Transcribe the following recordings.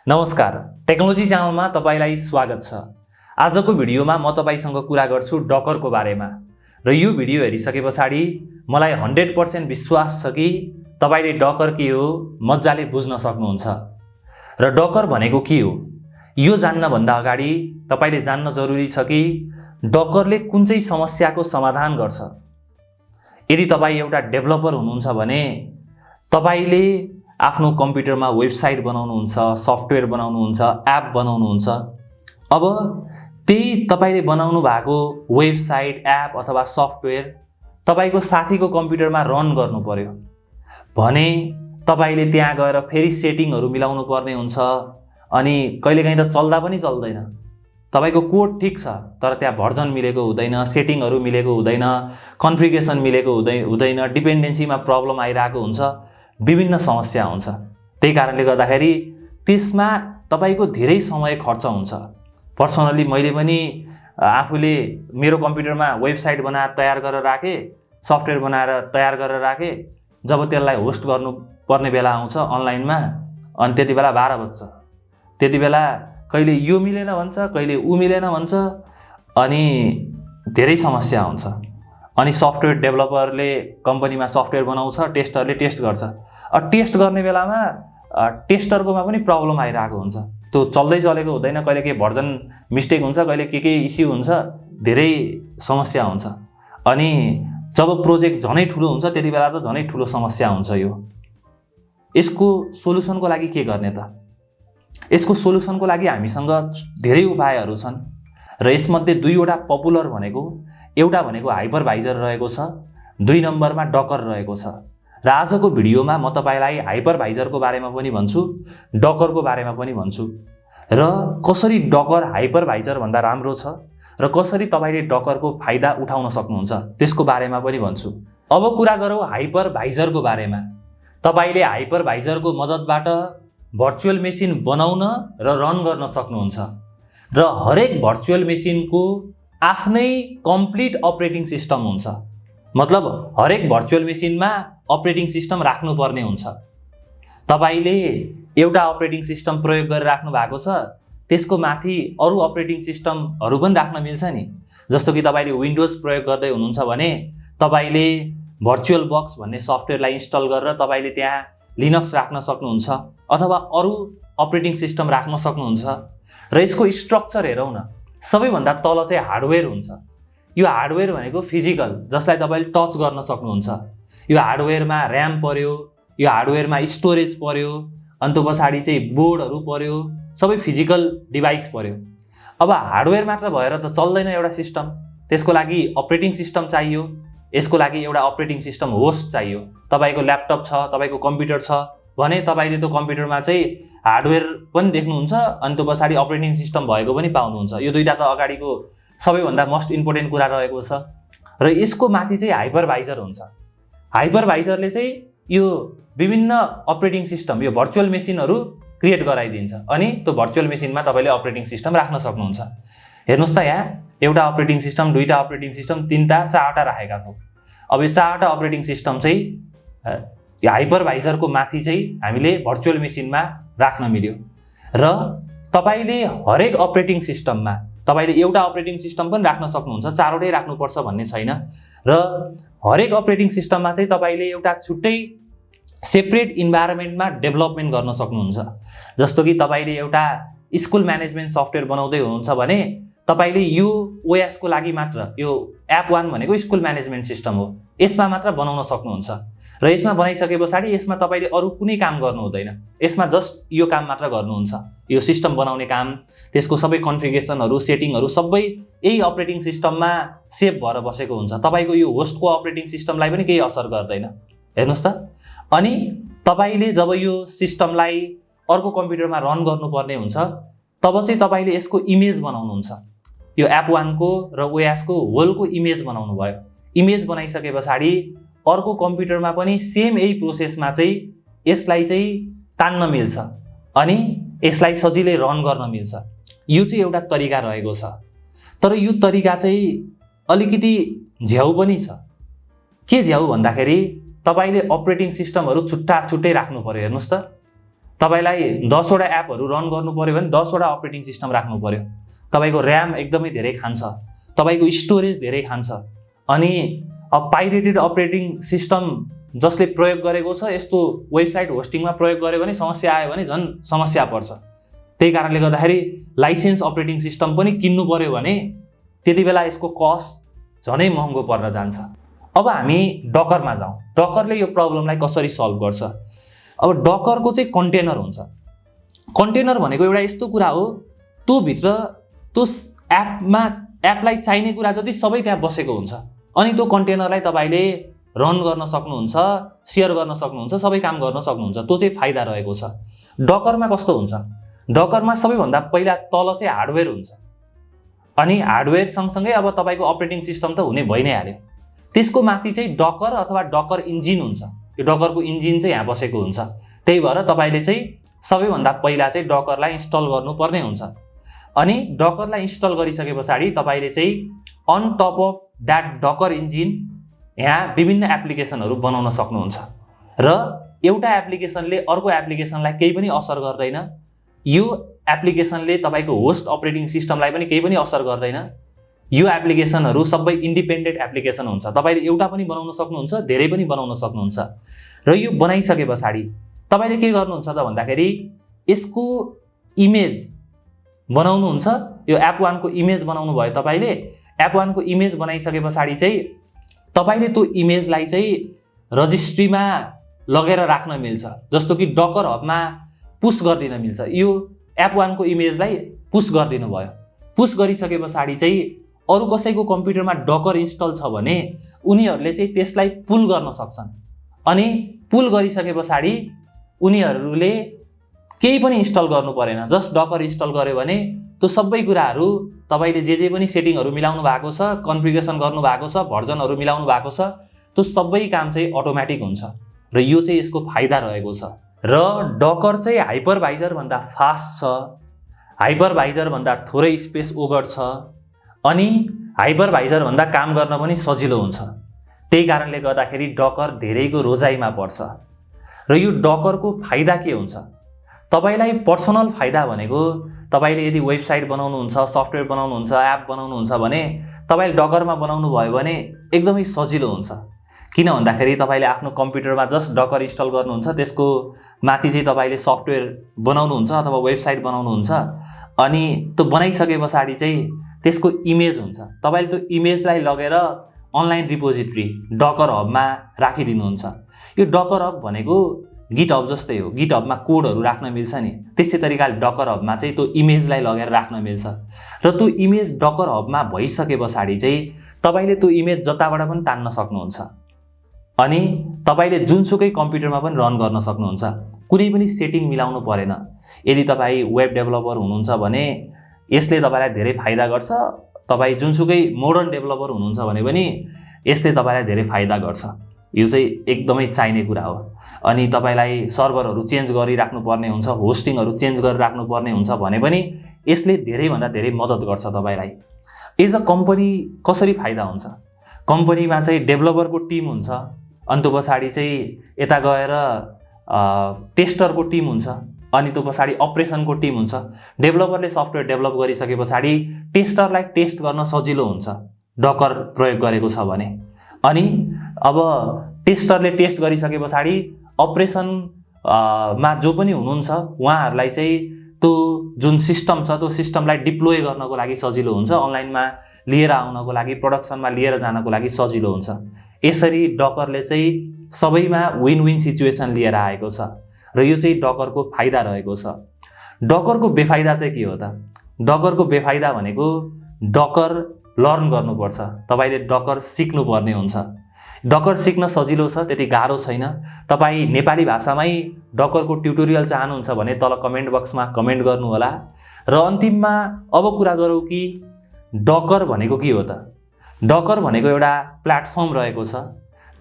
नमस्कार, टेक्नोलोजी च्यानलमा तपाईलाई स्वागत छ। आजको भिडियोमा म तपाईसँग कुरा गर्छु डकरको बारेमा र यो भिडियो हेरिसकेपछि मलाई 100% विश्वास छ कि तपाईले डकर के हो मज्जाले बुझ्न सक्नुहुन्छ। र डकर भनेको के हो यो जान्न भन्दा अगाडि तपाईले जान्न जरुरी छ कि डकरले कुन चाहिँ समस्याको समाधान गर्छ। यदि तपाई एउटा डेभलपर हुनुहुन्छ भने तपाईले आफ्नो कम्प्युटरमा वेबसाइट बनाउनुहुन्छ, सफ्टवेयर बनाउनुहुन्छ, एप बनाउनुहुन्छ। अब त्यही तपाईले बनाउनु भएको वेबसाइट, एप अथवा सफ्टवेयर तपाईको साथीको कम्प्युटरमा रन गर्नु पर्यो भने तपाईले त्यहाँ गएर फेरि सेटिङहरु मिलाउनु पर्ने हुन्छ। अनि कहिलेकाहीँ त चल्दा पनि चल्दैन। तपाईको कोड ठीक छ तर त्यहाँ भर्जन मिलेको हुँदैन, सेटिङहरु मिलेको हुँदैन, कन्फिगरेसन मिलेको हुँदैन, डिपेन्डेन्सीमा प्रब्लम आइरहेको हुन्छ, विभिन्न समस्या हुन्छ। त्यही कारणले गर्दाखेरि त्यसमा तपाईको धेरै समय खर्च हुन्छ। पर्सनली मैले पनि आफूले मेरो कम्प्युटरमा वेबसाइट बनाएर तयार गरेर राखे, सफ्टवेयर बनाएर तयार गरेर राखे। जब त्यसलाई होस्ट गर्नु पर्ने बेला आउँछ अनलाइनमा अनि त्यति बेला 12 बज्छ। त्यति बेला कहिले यो मिलेन भन्छ, कहिले उ मिलेन भन्छ अनि धेरै समस्या हुन्छ। अनि सफ्टवेयर डेभलपरले कम्पनीमा सफ्टवेयर बनाउँछ, टेस्टरले टेस्ट गर्छ। टेस्ट गर्ने बेलामा टेस्टरकोमा पनि प्रब्लम आइरहेको हुन्छ। त्यो चल्दै चलेको हुँदैन, कहिले के भर्जन मिस्टेक हुन्छ, कहिले के इस्यु हुन्छ, धेरै समस्या हुन्छ। अनि जब प्रोजेक्ट झनै ठुलो हुन्छ त्यति बेला त झनै ठुलो समस्या हुन्छ। यसको सोलुसनको लागि के गर्ने त? यसको सोलुसनको लागि हामीसँग धेरै उपायहरू छन् र यसमध्ये दुईवटा पपुलर भनेको एउटा भनेको हाइपरभाइजर रहेको छ, 2 नम्बरमा डकर रहेको छ। र आजको भिडियोमा म तपाईलाई हाइपरभाइजरको बारेमा पनि भन्छु, डकरको बारेमा पनि भन्छु र कसरी डकर हाइपरभाइजर भन्दा राम्रो छ र कसरी तपाईले डकरको फाइदा उठाउन सक्नुहुन्छ त्यसको बारेमा पनि भन्छु। अब कुरा गरौँ हाइपरभाइजरको बारेमा। तपाईले हाइपरभाइजरको मद्दतबाट भर्चुअल मेसिन बनाउन र रन गर्न सक्नुहुन्छ र हरेक भर्चुअल मेसिनको आफ्नै कम्प्लिट अपरेटिङ सिस्टम हुन्छ। मतलब हरेक भर्चुअल मेसिनमा अपरेटिङ सिस्टम राख्नुपर्ने हुन्छ। तपाईले एउटा अपरेटिङ सिस्टम प्रयोग गरेर राख्नु भएको छ, त्यसको माथि अरु अपरेटिङ सिस्टमहरु पनि राख्न मिल्छ नि। जस्तो कि तपाईले विन्डोज प्रयोग गर्दै हुनुहुन्छ भने तपाईले भर्चुअल बक्स भन्ने सफ्टवेयरलाई इन्स्टल गरेर तपाईले त्यहाँ लिनक्स राख्न सक्नुहुन्छ अथवा अरु अपरेटिङ सिस्टम राख्न सक्नुहुन्छ। र यसको स्ट्रक्चर हेरौँ न। सबैभन्दा तल चाहिँ हार्डवेयर हुन्छ। यो हार्डवेयर भनेको फिजिकल, जसलाई तपाईले टच गर्न सक्नुहुन्छ। यो हार्डवेयरमा र्याम पर्यो, यो हार्डवेयरमा स्टोरेज पर्यो, अनि त्यो पछाडी चाहिँ बोर्डहरु पर्यो, सबै फिजिकल डिभाइस पर्यो। अब हार्डवेयर मात्र भएर त चल्दैन एउटा सिस्टम। त्यसको लागि अपरेटिङ सिस्टम चाहियो, यसको लागि एउटा अपरेटिङ सिस्टम होस्ट चाहियो। तपाईको ल्यापटप छ, तपाईको कम्प्युटर छ भने तपाईले त्यो कम्प्युटरमा चाहिँ हार्डवेयर पनि देख्नुहुन्छ अनि त्यो पछाडी अपरेटिङ सिस्टम भएको पनि पाउनुहुन्छ। यो दुईटा त अगाडिको सबैभन्दा मोस्ट इम्पोर्टेन्ट कुरा रहेको छ। र यसको माथि चाहिँ हाइपरभाइजर हुन्छ। हाइपरभाइजरले चाहिँ यो विभिन्न अपरेटिङ सिस्टम, यो भर्चुअल मेसिनहरु क्रिएट गराइदिन्छ अनि त्यो भर्चुअल मेसिनमा तपाईले अपरेटिङ सिस्टम राख्न सक्नुहुन्छ। हेर्नुस् त यहाँ एउटा अपरेटिङ सिस्टम, दुईटा अपरेटिङ सिस्टम, तीनटा, चारवटा राखेका छौं। अब यो चारवटा अपरेटिङ सिस्टम चाहिँ हाइपरभाइजरको माथि चाहिँ हामीले भर्चुअल मेसिनमा राख्न मिल्यो। र तपाईले हरेक अपरेटिङ सिस्टममा तपाईले एउटा अपरेटिङ सिस्टम पनि राख्न सक्नुहुन्छ, चारवटै राख्नुपर्छ भन्ने छैन। र हरेक अपरेटिङ सिस्टममा चाहिँ तपाईले एउटा छुट्टै सेपरेट इन्भाइरोमेन्टमा डेभलपमेन्ट गर्न सक्नुहुन्छ। जस्तो कि तपाईले एउटा स्कुल म्यानेजमेन्ट सफ्टवेयर बनाउँदै हुनुहुन्छ भने तपाईले यो ओएस को लागि मात्र, यो एप 1 भनेको स्कुल म्यानेजमेन्ट सिस्टम हो, यसमा मात्र बनाउन सक्नुहुन्छ। र यसमा बनाइसकेपछि यसमा तपाईले अरु कुनै काम गर्नु हुँदैन। यसमा जस्ट यो काम मात्र गर्नुहुन्छ। यो सिस्टम बनाउने काम, त्यसको सबै कन्फिगरेसनहरु, सेटिङहरु सबै यही अपरेटिङ सिस्टममा सेभ भएर बसेको हुन्छ। तपाईको यो होस्टको अपरेटिङ सिस्टमलाई पनि केही असर गर्दैन। हेर्नुस् त। अनि तपाईले जब यो सिस्टमलाई अर्को कम्प्युटरमा रन गर्नुपर्ने हुन्छ तब चाहिँ तपाईले यसको इमेज बनाउनुहुन्छ। यो एप 1 को र ओएस को होलको इमेज बनाउनु भयो। इमेज बनाइसकेपछि अर्को कम्प्युटरमा पनि सेम यही प्रोसेसमा चाहिँ यसलाई चाहिँ तान्न मिल्छ अनि यसलाई सजिलै रन गर्न मिल्छ। यो चाहिँ एउटा तरिका रहेको छ। तर यो तरिका चाहिँ अलिकति झ्याउ पनि छ। के झ्याउ भन्दाखेरि तपाईले अपरेटिङ सिस्टमहरु छुट्टा छुट्टै राख्नु पर्यो। हेर्नुस् त। तपाईलाई 10 वटा एपहरू रन गर्नु पर्यो भने 10 वटा अपरेटिङ सिस्टम राख्नु पर्यो। तपाईको र्याम एकदमै धेरै खान्छ, तपाईको स्टोरेज धेरै खान्छ। अनि अब पाइरेटेड अपरेटिङ सिस्टम जसले प्रयोग गरेको छ यस्तो वेबसाइट होस्टिङमा प्रयोग गर्यो भने समस्या आयो भने झन् समस्या पर्छ। त्यही कारणले गर्दाखेरि लाइसेन्स अपरेटिङ सिस्टम पनि किन्नु पर्यो भने त्यति बेला यसको कस्ट झनै महँगो पर्न जान्छ। अब हामी डकरमा जाउँ। डकरले यो प्रब्लमलाई कसरी सल्भ गर्छ? अब डकरको चाहिँ कन्टेनर हुन्छ। कन्टेनर भनेको एउटा यस्तो कुरा हो, त्यो भित्र त्यो एपलाई चाहिने कुरा जति सबै त्यहाँ बसेको हुन्छ। अनि त्यो कन्टेनरलाई तपाईले रन गर्न सक्नुहुन्छ, सेयर गर्न सक्नुहुन्छ, सबै काम गर्न सक्नुहुन्छ। त्यो चाहिँ फाइदा रहेको छ। डकरमा कस्तो हुन्छ? डकरमा सबैभन्दा पहिला तल चाहिँ हार्डवेयर हुन्छ। अनि हार्डवेयर सँगसँगै अब तपाईको अपरेटिङ सिस्टम त हुने भइ नै हाल्यो। त्यसको माथि चाहिँ डकर अथवा डकर इन्जिन हुन्छ। यो डकरको इन्जिन चाहिँ यहाँ बसेको हुन्छ। त्यही भएर तपाईले चाहिँ सबैभन्दा पहिला चाहिँ डकरलाई इन्स्टल गर्नुपर्ने हुन्छ। अनि डकरलाई इन्स्टल गरिसके पछाडि तपाईले चाहिँ on top of that Docker engine यहाँ विभिन्न एप्लिकेसनहरू बनाउन सक्नुहुन्छ। र एउटा एप्लिकेसनले अर्को एप्लिकेसनलाई केही पनि असर गर्दैन। यो एप्लिकेसनले तपाईको होस्ट अपरेटिङ सिस्टमलाई पनि केही पनि असर गर्दैन। यो एप्लिकेसनहरू सबै इन्डिपेन्डेन्ट एप्लिकेसन हुन्छ। तपाईले एउटा पनि बनाउन सक्नुहुन्छ, धेरै पनि बनाउन सक्नुहुन्छ। र यो बनाइसके पछाडि तपाईले के गर्नुहुन्छ त भन्दाखेरि यसको इमेज बनाउनुहुन्छ। यो एप 1 को इमेज बनाउनु भयो तपाईले। एप 1 को इमेज बनाइसके पछाडि चाहिँ तपाईले त्यो इमेजलाई चाहिँ रजिस्ट्रीमा लगेर राख्न मिल्छ। जस्तो कि डकर हबमा पुश गरिदिन मिल्छ। यो एप 1 को इमेजलाई पुश गरिदिनु भयो। पुश गरिसके पछाडि चाहिँ अरु कसैको कम्प्युटरमा डकर इन्स्टल छ भने उनीहरूले चाहिँ त्यसलाई पुल गर्न सक्छन्। अनि पुल गरिसके पछाडि उनीहरूले केही पनि इन्स्टल गर्नु परेन। जस्ट डकर इन्स्टल गर्यो भने त्यो सबै कुराहरू तपाईले जे पनि सेटिङहरू मिलाउनु भएको छ, कन्फिगरेसन गर्नु भएको छ, भर्जनहरू मिलाउनु भएको छ, त्यो सबै काम चाहिँ अटोमेटिक हुन्छ। र यो चाहिँ यसको फाइदा रहेको छ। र डकर चाहिँ हाइपरभाइजर भन्दा फास्ट छ, हाइपरभाइजर भन्दा थोरै स्पेस ओगट्छ, अनि हाइपरभाइजर भन्दा काम गर्न पनि सजिलो हुन्छ। त्यही कारणले गर्दाखेरि डकर धेरैको रोजाइमा पर्छ। र यो डकरको फाइदा के हुन्छ? तपाईलाई पर्सनल फाइदा भनेको तपाईले यदि वेबसाइट बनाउनुहुन्छ, सफ्टवेयर बनाउनुहुन्छ, एप बनाउनुहुन्छ भने तपाईले डकरमा बनाउनु भयो भने एकदमै सजिलो हुन्छ। किन भन्दाखेरि तपाईले आफ्नो कम्प्युटरमा जस्ट डकर इन्स्टल गर्नुहुन्छ, त्यसको माथि चाहिँ तपाईले सफ्टवेयर बनाउनुहुन्छ अथवा वेबसाइट बनाउनुहुन्छ। अनि त्यो बनाइसके पछाडि चाहिँ त्यसको इमेज हुन्छ। तपाईले त्यो इमेजलाई लगेर अनलाइन रिपोजिटरी डकर हबमा राखिदिनुहुन्छ। यो डकर हब भनेको गिट हब जस्तै हो। गिट हबमा कोडहरू राख्न मिल्छ नि, त्यस्तै तरिकाले डकर हबमा चाहिँ त्यो इमेजलाई लगेर राख्न मिल्छ। र त्यो इमेज डकर हबमा भइसके पछाडि चाहिँ तपाईले त्यो इमेज जताबाट पनि तान्न सक्नुहुन्छ। अनि तपाईले जुनसुकै कम्प्युटरमा पनि रन गर्न सक्नुहुन्छ। कुनै पनि सेटिङ मिलाउनु परेन। यदि तपाईँ वेब डेभलपर हुनुहुन्छ भने यसले तपाईलाई धेरै फाइदा गर्छ। तपाईँ जुनसुकै मोडर्न डेभलपर हुनुहुन्छ भने पनि यसले तपाईलाई धेरै फाइदा गर्छ। यो चाहिँ एकदमै चाहिने कुरा हो। अनि तपाईलाई सर्भरहरू चेन्ज गरिराख्नु पर्ने हुन्छ, होस्टिङहरू चेन्ज गरिराख्नु पर्ने हुन्छ भने पनि यसले धेरैभन्दा धेरै मद्दत गर्छ तपाईलाई। एज अ कम्पनी कसरी फाइदा हुन्छ? कम्पनीमा चाहिँ डेभलपरको टिम हुन्छ, अनि त्यो पछाडि चाहिँ यता गएर टेस्टरको टिम हुन्छ, अनि त्यो पछाडि अपरेसनको टिम हुन्छ। डेभलपरले सफ्टवेयर डेभलप गरिसके पछाडि टेस्टरलाई टेस्ट गर्न सजिलो हुन्छ डकर प्रयोग गरेको छ भने। अनि अब टेस्टरले टेस्ट गरिसके पछाडि अपरेसन मा जो पनि हुनुहुन्छ उहाँहरूलाई चाहिँ त्यो जुन सिस्टम छ त्यो सिस्टमलाई डिप्लोय गर्नको लागि सजिलो हुन्छ। अनलाइनमा लिएर आउनको लागि, प्रोडक्सनमा लिएर जानको लागि सजिलो हुन्छ। यसरी डकरले चाहिँ सबैमा विन विन सिचुएसन लिएर आएको छ। र यो चाहिँ डकरको फाइदा रहेको छ। डकरको बेफाइदा चाहिँ के हो त? डकरको बेफाइदा भनेको डकर लर्न गर्नुपर्छ। तपाईले डकर सिक्नुपर्ने हुन्छ। डकर सिक्न सजिलो छ, त्यति गाह्रो छैन। तपाईँ नेपाली भाषामै डकरको ट्युटोरियल चाहनुहुन्छ भने तल कमेन्ट बक्समा कमेन्ट गर्नु होला। र अन्तिममा अब कुरा गरौँ कि डकर भनेको के हो त? डकर भनेको एउटा प्लेटफर्म रहेको छ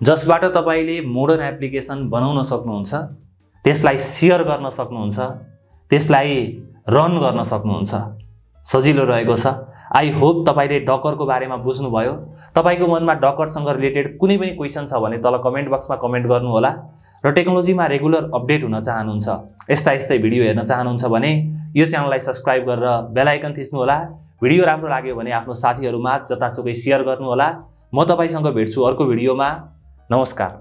जसबाट तपाईले मोडर्न एप्लिकेसन बनाउन सक्नुहुन्छ, त्यसलाई सेयर गर्न सक्नुहुन्छ, त्यसलाई रन गर्न सक्नुहुन्छ। सजिलो रहेको छ। आई होप तपाईले डकरको बारेमा बुझ्नुभयो। तपाईको मनमा डकरसँग रिलेटेड कुनै पनि क्वेशन छ भने तल कमेन्ट बक्समा कमेन्ट गर्नु होला र टेक्नोलोजीमा रेगुलर अपडेट हुन चाहनुहुन्छ, यस्तै भिडियो हेर्न चाहनुहुन्छ भने यो च्यानललाई सब्स्क्राइब गरेर बेल आइकन थिच्नु होला। भिडियो राम्रो लाग्यो भने आफ्नो साथीहरुमा जतासुकै शेयर गर्नु होला। म तपाईसँग भेट्छु अर्को भिडियोमा। नमस्कार।